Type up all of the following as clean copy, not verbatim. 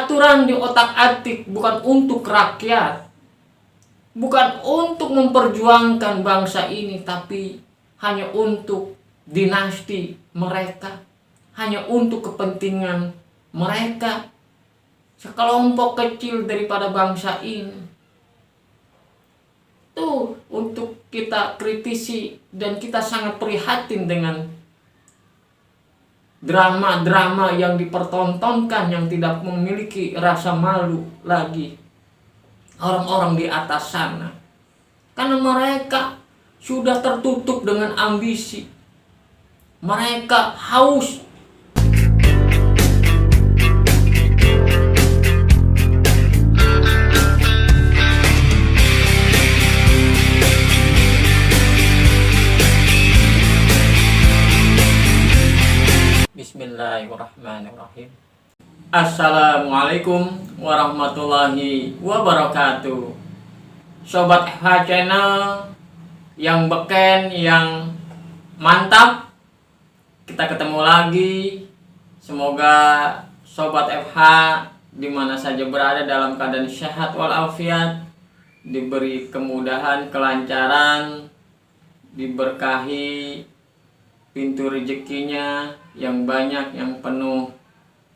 aturan di otak-atik bukan untuk rakyat, bukan untuk memperjuangkan bangsa ini, tapi hanya untuk dinasti mereka, hanya untuk kepentingan mereka, sekelompok kecil daripada bangsa ini. Tuh untuk kita kritisi, dan kita sangat prihatin dengan drama-drama yang dipertontonkan yang tidak memiliki rasa malu lagi orang-orang di atas sana, karena mereka sudah tertutup dengan ambisi. Mereka haus Bismillahirrahmanirrahim. Assalamualaikum warahmatullahi wabarakatuh. Sobat FH Channel yang beken, yang mantap, kita ketemu lagi. Semoga Sobat FH dimana saja berada dalam keadaan sehat walafiat, diberi kemudahan, kelancaran, diberkahi pintu rezekinya yang banyak, yang penuh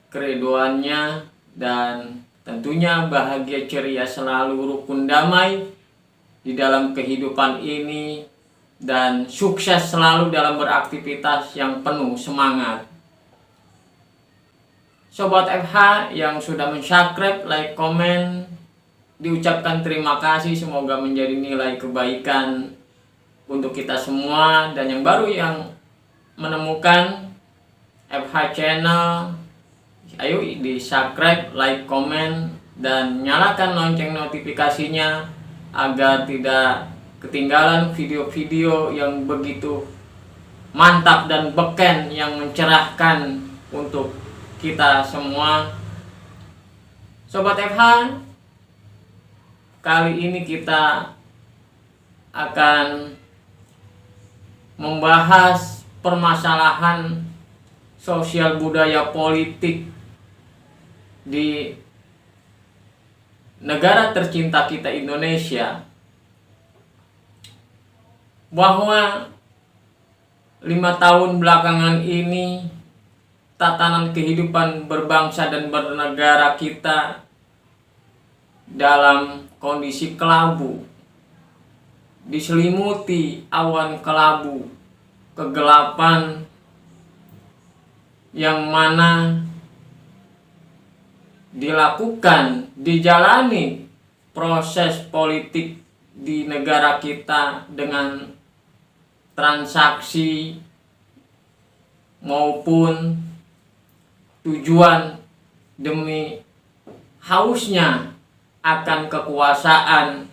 keriduannya, dan tentunya bahagia, ceria selalu, rukun damai di dalam kehidupan ini, dan sukses selalu dalam beraktivitas yang penuh semangat. Sobat FH yang sudah mensubscribe, like, komen, diucapkan terima kasih. Semoga menjadi nilai kebaikan untuk kita semua. Dan yang baru yang menemukan FH Channel, ayo di subscribe, like, komen, dan nyalakan lonceng notifikasinya agar tidak ketinggalan video-video yang begitu mantap dan beken yang mencerahkan untuk kita semua. Sobat FH, kali ini kita akan membahas permasalahan sosial budaya politik di negara tercinta kita, Indonesia, bahwa 5 tahun belakangan ini tatanan kehidupan berbangsa dan bernegara kita dalam kondisi kelabu, diselimuti awan kelabu, kegelapan, yang mana dijalani proses politik di negara kita dengan transaksi maupun tujuan demi hausnya akan kekuasaan,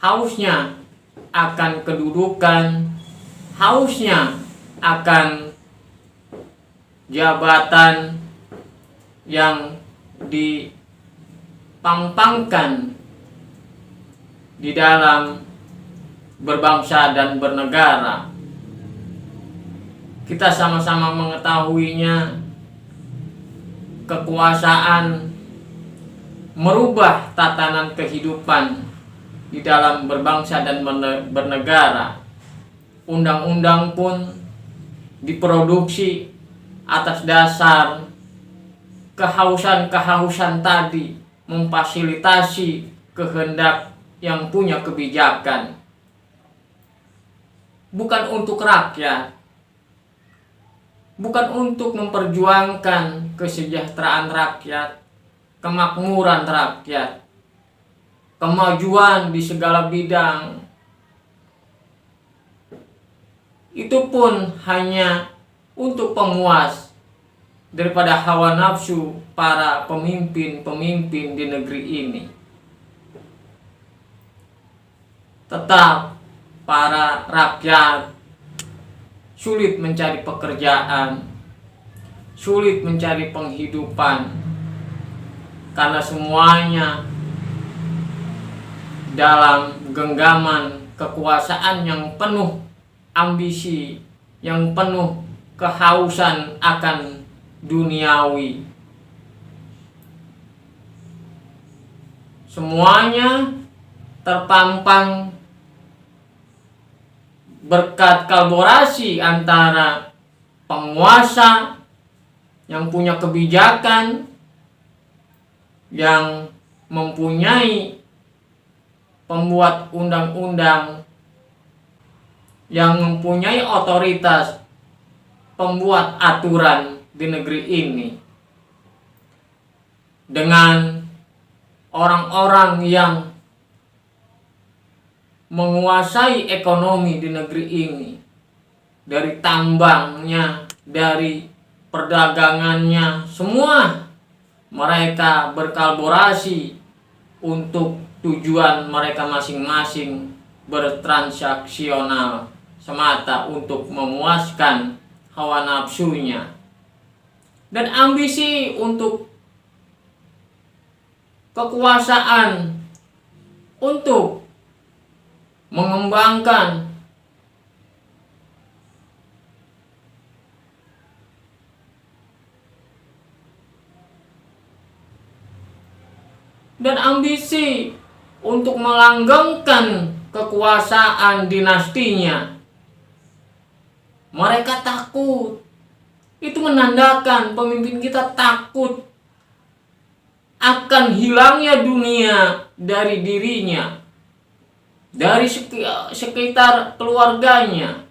hausnya akan kedudukan, hausnya akan jabatan yang dipampangkan di dalam berbangsa dan bernegara. Kita sama-sama mengetahuinya, kekuasaan merubah tatanan kehidupan di dalam berbangsa dan bernegara. Undang-undang pun diproduksi atas dasar kehausan tadi, memfasilitasi kehendak yang punya kebijakan, bukan untuk rakyat, bukan untuk memperjuangkan kesejahteraan rakyat, kemakmuran rakyat, kemajuan di segala bidang. Itu pun hanya untuk pemuas daripada hawa nafsu para pemimpin-pemimpin di negeri ini. Tetap para rakyat sulit mencari pekerjaan, sulit mencari penghidupan, karena semuanya dalam genggaman kekuasaan yang penuh ambisi, yang penuh kehausan akan duniawi. semuanya terpampang berkat kolaborasi antara penguasa yang punya kebijakan, yang mempunyai pembuat undang-undang, yang mempunyai otoritas pembuat aturan di negeri ini, dengan orang-orang yang menguasai ekonomi di negeri ini, dari tambangnya, dari perdagangannya, semua mereka berkolaborasi untuk tujuan mereka masing-masing, bertransaksional semata untuk memuaskan hawa nafsunya dan ambisi untuk kekuasaan, untuk mengembangkan dan ambisi untuk melanggengkan kekuasaan dinastinya. Mereka takut. Itu menandakan pemimpin kita takut akan hilangnya dunia dari dirinya, dari sekitar keluarganya,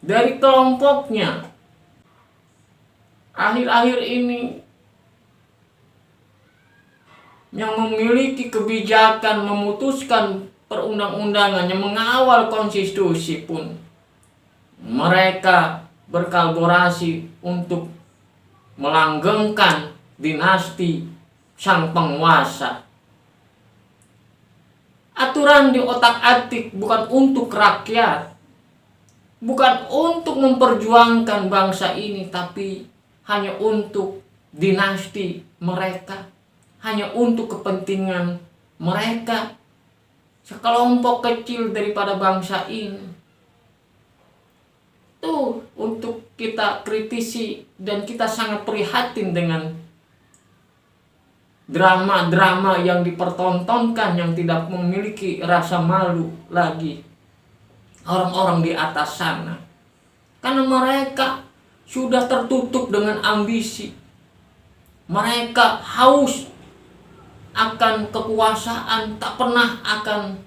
dari kelompoknya. Akhir-akhir ini yang memiliki kebijakan memutuskan perundang-undangan, yang mengawal konstitusi pun, mereka berkolaborasi untuk melanggengkan dinasti sang penguasa. Aturan diotak-atik bukan untuk rakyat, bukan untuk memperjuangkan bangsa ini, tapi hanya untuk dinasti mereka, hanya untuk kepentingan mereka, sekelompok kecil daripada bangsa ini. Itu untuk kita kritisi, dan kita sangat prihatin dengan drama-drama yang dipertontonkan yang tidak memiliki rasa malu lagi orang-orang di atas sana, karena mereka sudah tertutup dengan ambisi. Mereka haus akan kekuasaan, tak pernah akan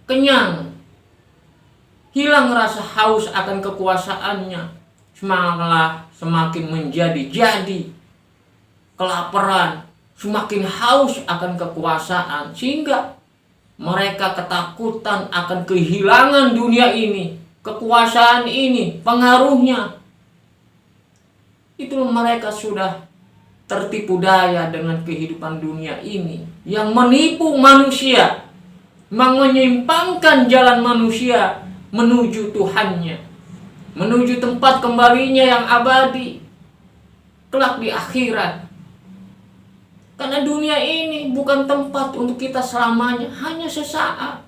kenyang. Hilang rasa haus akan kekuasaannya, malah semakin menjadi-jadi. Kelaparan, semakin haus akan kekuasaan, sehingga mereka ketakutan akan kehilangan dunia ini, kekuasaan ini, pengaruhnya. Itu mereka sudah tertipu daya dengan kehidupan dunia ini yang menipu manusia, menyimpangkan jalan manusia menuju Tuhannya, menuju tempat kembalinya yang abadi kelak di akhirat. Karena dunia ini bukan tempat untuk kita selamanya, hanya sesaat.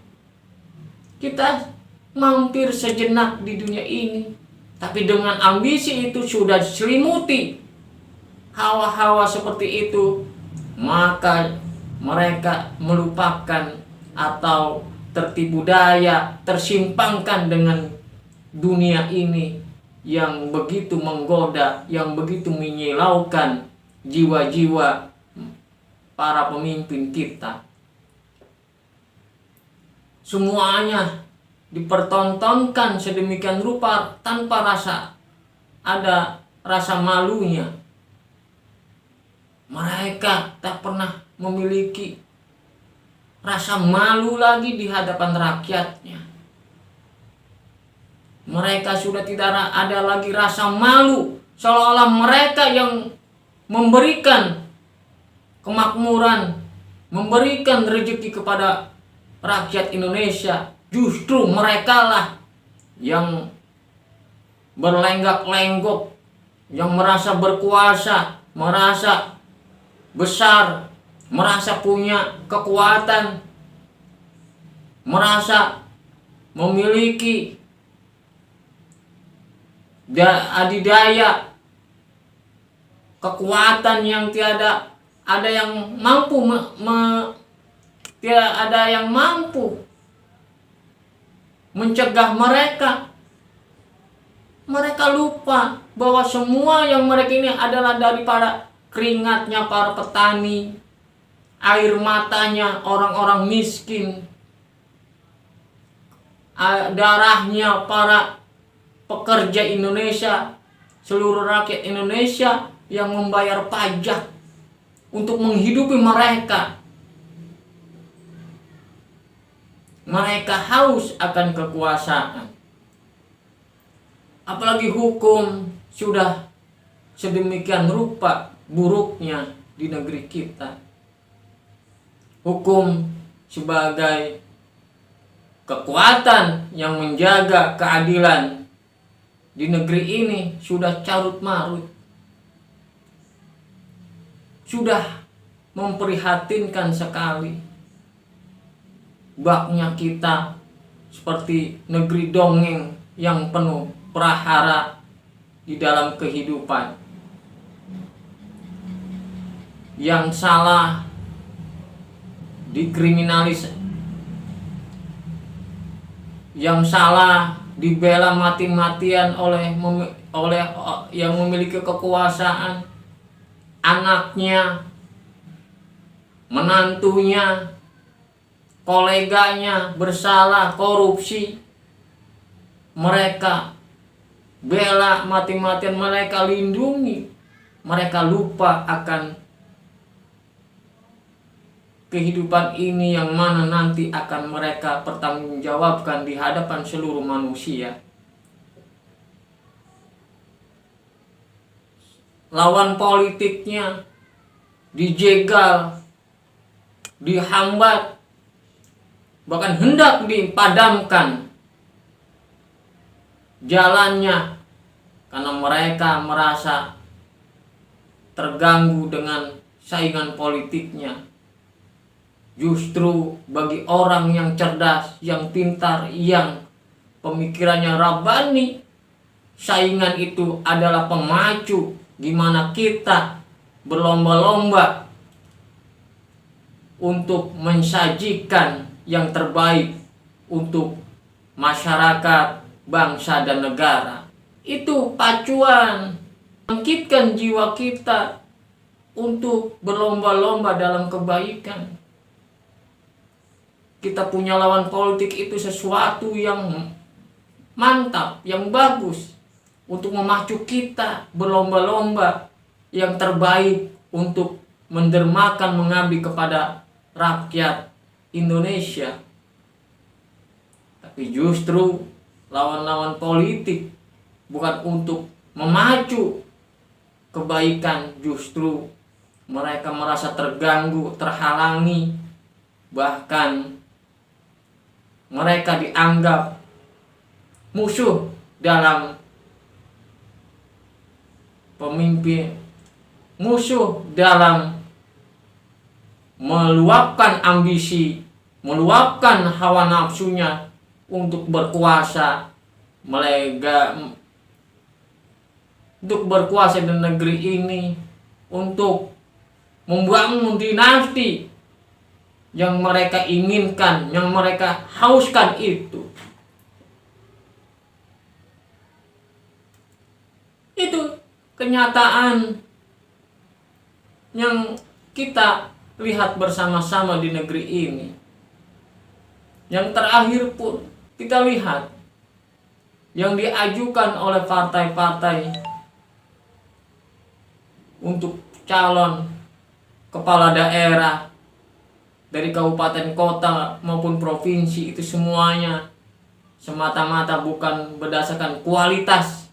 Kita mampir sejenak di dunia ini, tapi dengan ambisi itu sudah diselimuti hawa-hawa seperti itu, maka mereka melupakan atau tertipu daya, tersimpangkan dengan dunia ini yang begitu menggoda, yang begitu menyilaukan jiwa-jiwa para pemimpin kita. Semuanya dipertontonkan sedemikian rupa tanpa ada rasa malunya. Mereka tak pernah memiliki rasa malu lagi di hadapan rakyatnya. Mereka sudah tidak ada lagi rasa malu, seolah-olah mereka yang memberikan kemakmuran, memberikan rezeki kepada rakyat Indonesia. Justru merekalah yang berlenggak-lenggok, yang merasa berkuasa, merasa besar, merasa punya kekuatan, merasa memiliki adidaya, kekuatan yang tiada ada yang mampu tidak ada yang mampu mencegah mereka. Mereka lupa bahwa semua yang mereka ini adalah daripada keringatnya para petani, air matanya orang-orang miskin, darahnya para pekerja Indonesia, seluruh rakyat Indonesia yang membayar pajak untuk menghidupi mereka. Mereka haus akan kekuasaan. Apalagi hukum sudah sedemikian rupa buruknya di negeri kita. Hukum sebagai kekuatan yang menjaga keadilan di negeri ini sudah carut marut. Sudah memprihatinkan sekali. Baknya kita seperti negeri dongeng yang penuh prahara di dalam kehidupan. Yang salah dikriminalis, yang salah dibela mati-matian oleh yang memiliki kekuasaan, anaknya, menantunya, koleganya bersalah korupsi, mereka bela mati-matian, mereka lindungi. Mereka lupa akan kehidupan ini yang mana nanti akan mereka pertanggungjawabkan di hadapan seluruh manusia. Lawan politiknya dijegal, dihambat, bahkan hendak dipadamkan jalannya karena mereka merasa terganggu dengan saingan politiknya. Justru bagi orang yang cerdas, yang pintar, yang pemikirannya rabbani, saingan itu adalah pemacu gimana kita berlomba-lomba untuk mensajikan yang terbaik untuk masyarakat, bangsa, dan negara. Itu pacuan, bangkitkan jiwa kita untuk berlomba-lomba dalam kebaikan. Kita punya lawan politik itu sesuatu yang mantap, yang bagus untuk memacu kita berlomba-lomba yang terbaik untuk mendermakan, mengabdi kepada rakyat Indonesia. Tapi justru lawan-lawan politik bukan untuk memacu kebaikan, justru mereka merasa terganggu, terhalangi, bahkan mereka dianggap musuh dalam pemimpin, musuh dalam meluapkan ambisi, meluapkan hawa nafsunya untuk berkuasa, untuk berkuasa di negeri ini, untuk membangun dinasti yang mereka inginkan, yang mereka hauskan itu. Itu kenyataan yang kita lihat bersama-sama di negeri ini. Yang terakhir pun kita lihat yang diajukan oleh partai-partai untuk calon kepala daerah dari kabupaten, kota maupun provinsi, itu semuanya semata-mata bukan berdasarkan kualitas,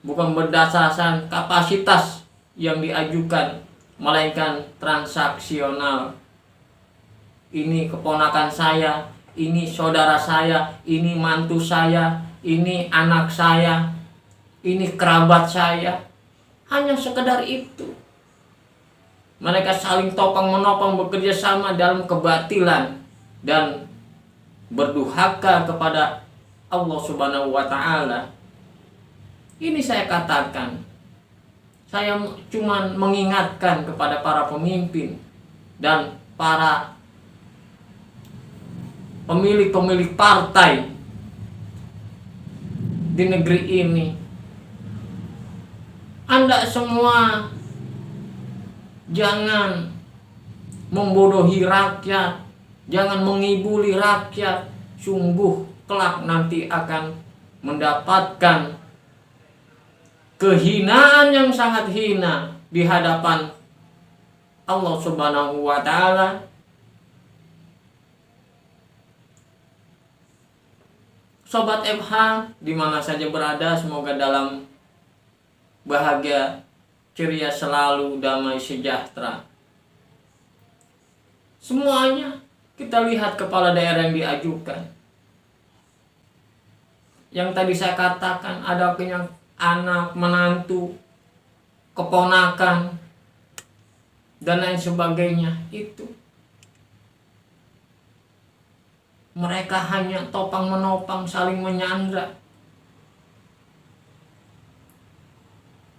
bukan berdasarkan kapasitas yang diajukan, melainkan transaksional. Ini keponakan saya, ini saudara saya, ini mantu saya, ini anak saya, ini kerabat saya. Hanya sekedar itu. Mereka saling topang-menopang, bekerja sama dalam kebatilan dan berduhaka kepada Allah Subhanahu wa Ta'ala. Ini saya katakan, saya cuma mengingatkan kepada para pemimpin dan para pemilik-pemilik partai di negeri ini. Anda semua jangan membodohi rakyat, jangan mengibuli rakyat. Sungguh kelak nanti akan mendapatkan kehinaan yang sangat hina di hadapan Allah Subhanahu wa Ta'ala. Sobat FH di mana saja berada, semoga dalam bahagia, ceria selalu, damai sejahtera. Semuanya kita lihat kepala daerah yang diajukan. Yang tadi saya katakan, ada yang anak, menantu, keponakan, dan lain sebagainya. Itu mereka hanya topang menopang, saling menyandra.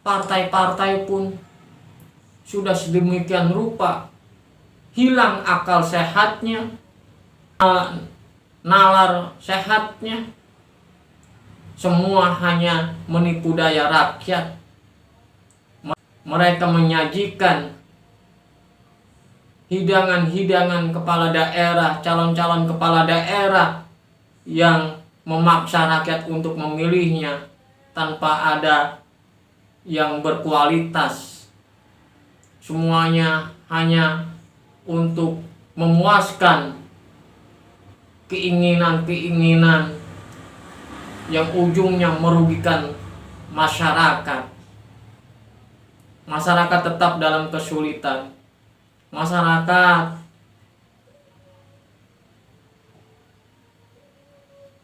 Partai-partai pun sudah sedemikian rupa hilang akal sehatnya, nalar sehatnya. Semua hanya menipu daya rakyat. Mereka menyajikan hidangan-hidangan kepala daerah, calon-calon kepala daerah yang memaksa rakyat untuk memilihnya tanpa ada yang berkualitas. Semuanya hanya untuk memuaskan keinginan-keinginan yang ujungnya merugikan masyarakat. Masyarakat tetap dalam kesulitan. Masyarakat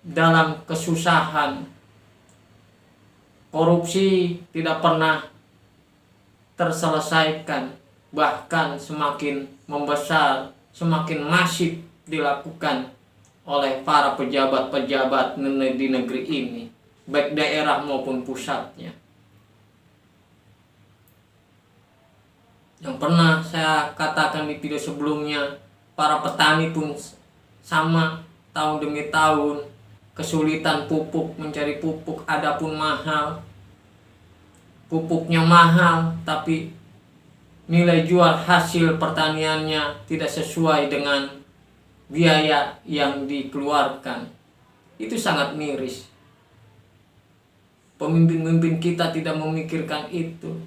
dalam kesusahan. Korupsi tidak pernah terselesaikan, bahkan semakin membesar, semakin masif dilakukan oleh para pejabat-pejabat di negeri ini, baik daerah maupun pusatnya. Yang pernah saya katakan di video sebelumnya, para petani pun sama, tahun demi tahun kesulitan pupuk, mencari pupuk, adapun mahal. Pupuknya mahal, tapi nilai jual hasil pertaniannya tidak sesuai dengan biaya yang dikeluarkan. Itu sangat miris. Pemimpin-pemimpin kita tidak memikirkan itu.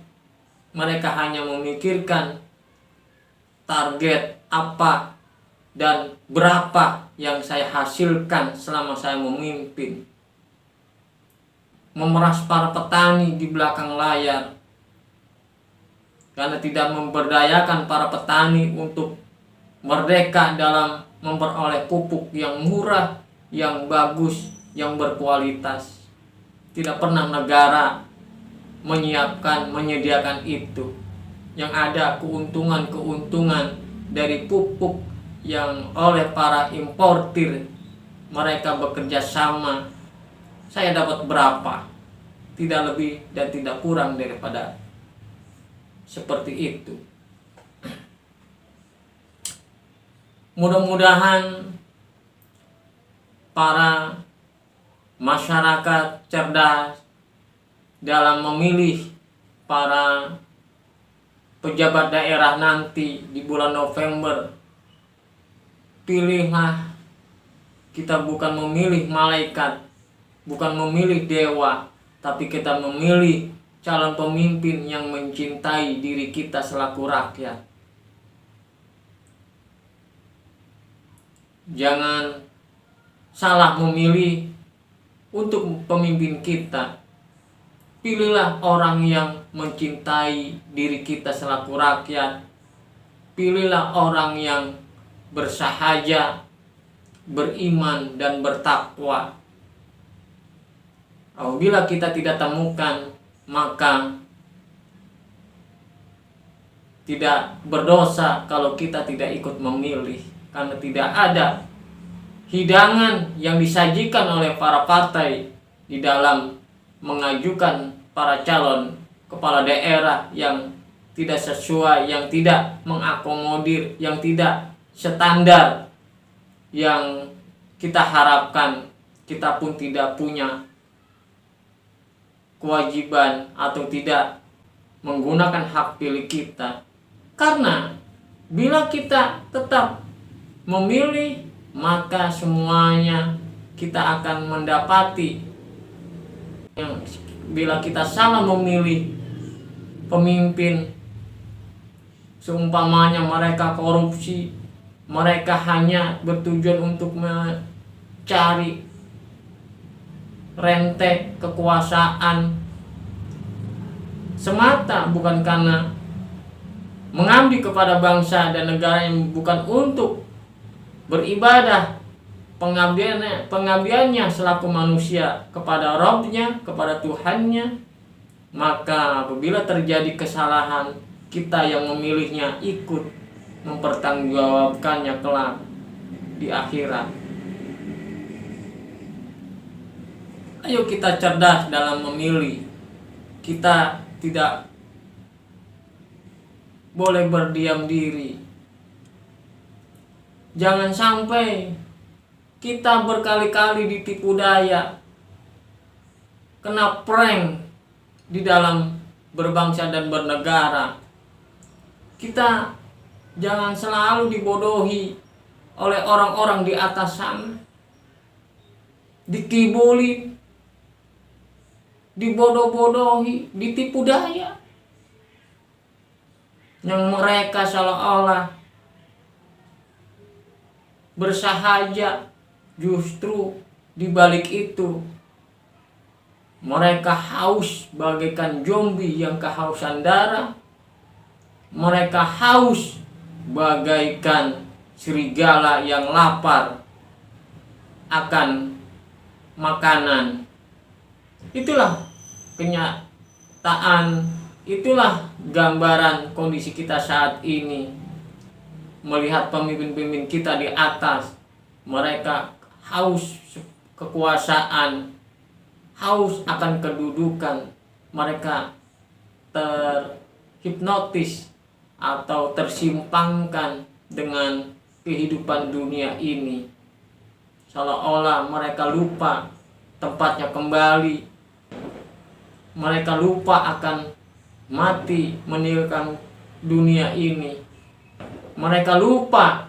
Mereka hanya memikirkan target apa dan berapa yang saya hasilkan selama saya memimpin. Memeras para petani di belakang layar karena tidak memberdayakan para petani untuk merdeka dalam memperoleh pupuk yang murah, yang bagus, yang berkualitas. Tidak pernah negara menyediakan itu. Yang ada keuntungan-keuntungan dari pupuk yang oleh para importir. Mereka bekerja sama. Saya dapat berapa? Tidak lebih dan tidak kurang daripada seperti itu. Mudah-mudahan para masyarakat cerdas dalam memilih para pejabat daerah nanti di bulan November. Pilihlah, kita bukan memilih malaikat, bukan memilih dewa, tapi kita memilih calon pemimpin yang mencintai diri kita selaku rakyat. Jangan salah memilih untuk pemimpin kita. Pilihlah orang yang mencintai diri kita selaku rakyat. Pilihlah orang yang bersahaja, beriman, dan bertakwa. Apabila kita tidak temukan, maka tidak berdosa kalau kita tidak ikut memilih. Karena tidak ada hidangan yang disajikan oleh para partai di dalam mengajukan para calon kepala daerah yang tidak sesuai, yang tidak mengakomodir, yang tidak standar, yang kita harapkan kita pun tidak punya kewajiban atau tidak menggunakan hak pilih kita. Karena bila kita tetap memilih, maka semuanya kita akan mendapati. Bila kita salah memilih pemimpin, seumpamanya mereka korupsi, mereka hanya bertujuan untuk mencari rentek kekuasaan semata, bukan karena mengabdi kepada bangsa dan negara, yang bukan untuk beribadah pengabdiannya selaku manusia kepada Rabb-nya, kepada Tuhannya. Maka apabila terjadi kesalahan, kita yang memilihnya ikut mempertanggungjawabkannya kelak di akhirat. Ayo kita cerdas dalam memilih. Kita tidak boleh berdiam diri. Jangan sampai kita berkali-kali ditipu daya, kena prank di dalam berbangsa dan bernegara. Kita jangan selalu dibodohi oleh orang-orang di atas sana, dikibuli, dibodoh-bodohi, ditipu daya, yang mereka seolah-olah bersahaja. Justru di balik itu mereka haus bagaikan zombie yang kehausan darah. Mereka haus bagaikan serigala yang lapar akan makanan. Itulah kenyataan, itulah gambaran kondisi kita saat ini. Melihat pemimpin-pemimpin kita di atas, mereka haus kekuasaan, haus akan kedudukan. Mereka terhipnotis atau tersimpangkan dengan kehidupan dunia ini, seolah-olah mereka lupa tempatnya kembali. Mereka lupa akan mati meninggalkan dunia ini. Mereka lupa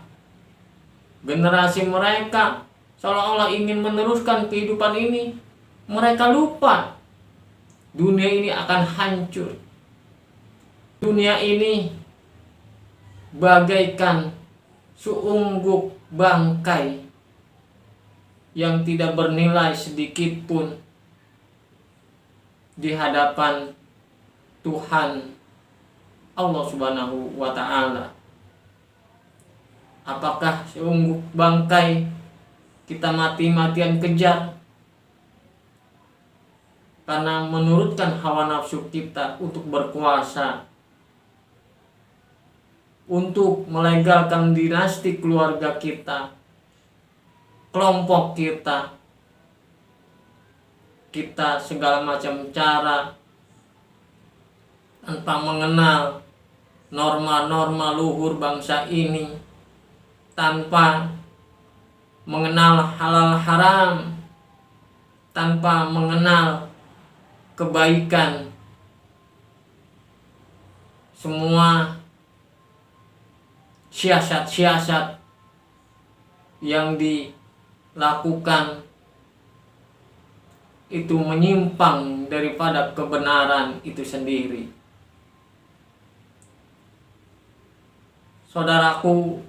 generasi mereka seolah-olah ingin meneruskan kehidupan ini. Mereka lupa dunia ini akan hancur. Dunia ini bagaikan seungguk bangkai yang tidak bernilai sedikit pun di hadapan Tuhan Allah Subhanahu wa Ta'ala. Apakah seungguk bangkai kita mati-matian kejar karena menurutkan hawa nafsu kita untuk berkuasa, untuk melegalkan dinasti keluarga kita, kelompok kita? Kita segala macam cara tanpa mengenal norma-norma luhur bangsa ini, tanpa mengenal halal haram, tanpa mengenal kebaikan. Semua siasat-siasat yang dilakukan itu menyimpang daripada kebenaran itu sendiri. Saudaraku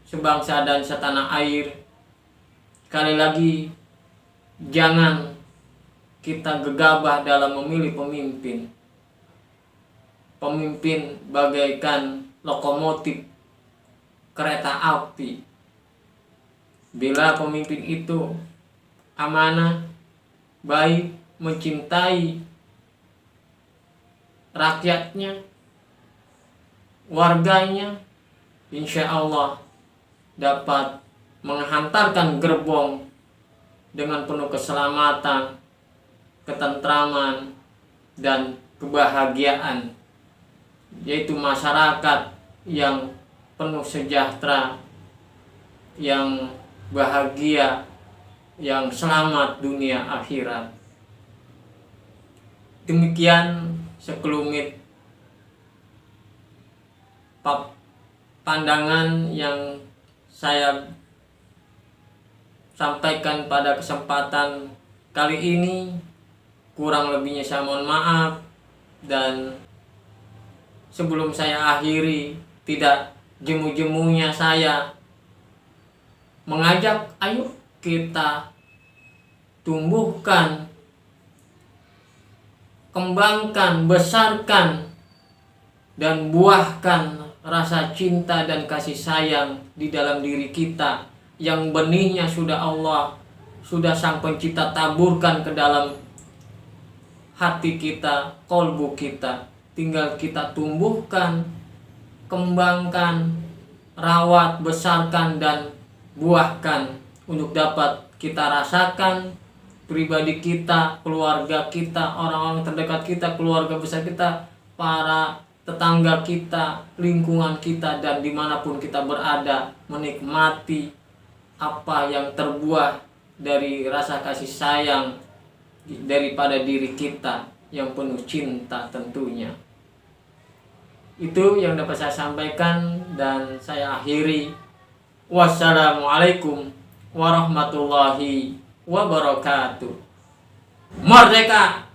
sebangsa dan setanah air, sekali lagi jangan kita gegabah dalam memilih pemimpin. Pemimpin bagaikan lokomotif kereta api. Bila pemimpin itu amanah, baik, mencintai rakyatnya, warganya, insya Allah dapat menghantarkan gerbong dengan penuh keselamatan, ketentraman, dan kebahagiaan, yaitu masyarakat yang penuh sejahtera, yang bahagia, yang selamat dunia akhirat. Demikian sekelumit pandangan yang saya sampaikan pada kesempatan kali ini. Kurang lebihnya saya mohon maaf, dan sebelum saya akhiri, tidak jemu-jemunya saya mengajak, ayo kita tumbuhkan, kembangkan, besarkan, dan buahkan rasa cinta dan kasih sayang di dalam diri kita, yang benihnya sudah Allah, sudah Sang Pencipta taburkan ke dalam hati kita, kolbu kita. Tinggal kita tumbuhkan, kembangkan, rawat, besarkan, dan buahkan untuk dapat kita rasakan. Pribadi kita, keluarga kita, orang-orang terdekat kita, keluarga besar kita, para tetangga kita, lingkungan kita, dan dimanapun kita berada, menikmati apa yang terbuah dari rasa kasih sayang daripada diri kita yang penuh cinta tentunya. Itu yang dapat saya sampaikan, dan saya akhiri. Wassalamualaikum warahmatullahi wabarakatuh. Merdeka!